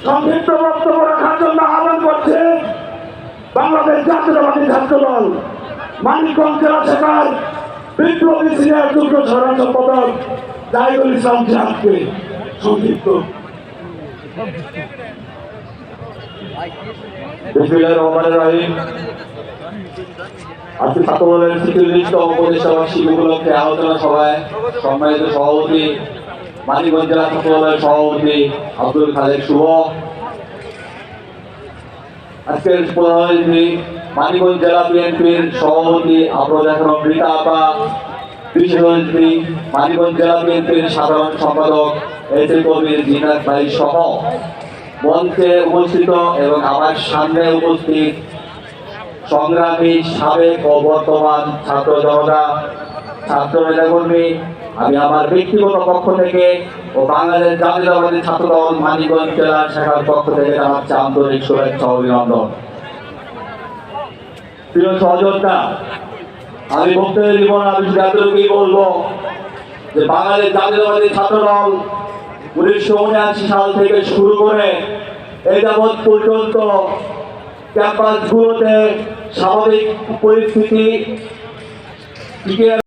সংক্ষিপ্ত বক্তব্য রাখার জন্য আহ্বান করছে বাংলাদেশ জাতীয়তাবাদী ছাত্র দল মানিকগঞ্জ জেলা শাখার বিপ্লবী সিনিয়র যুগ্ম সাধারণ সম্পাদক জাহিদুল ইসলাম জিহাদকে সংক্ষিপ্ত। আজকে ছাত্র দলের 46তম উপদেষ্টা বার্ষিক উপলক্ষে আলোচনা সভায় সম্মানিত সভাপতি মানিকগঞ্জ জেলা ছাত্র দলের সভাপতি আব্দুল খালেক শুভ, আজকের প্রধান অতিথি মানিকগঞ্জ জেলা বিএনপির সভাপতি আফরোজা খানম রীতা আপা, বিশেষ অতিথি মানিকগঞ্জ জেলা বিএনপির সাধারণ সম্পাদক এস এ কবির জিনাত ভাই সহ মঞ্চে উপস্থিত এবং আমার সামনে উপস্থিত সংগ্রামী সাবেক ও বর্তমান ছাত্র জনতা, ছাত্র নেতাকর্মী, আমি আমার ব্যক্তিগত পক্ষ থেকে ও বাংলাদেশ জাতীয়তাবাদী ছাত্র দল মানিকগঞ্জ জেলা শাখার পক্ষ থেকে জানাচ্ছি আন্তরিক শুভেচ্ছা ও অভিনন্দন। প্রিয় সহযোদ্ধা, আমি বক্তব্য দিব না, আমি এতটুকুই বলবো যে বাংলাদেশ জাতীয়তাবাদী ছাত্র দল 1979 সাল থেকে শুরু করে এই যাবৎ পর্যন্ত ক্যাম্পাসগুলোতে স্বাভাবিক পরিস্থিতি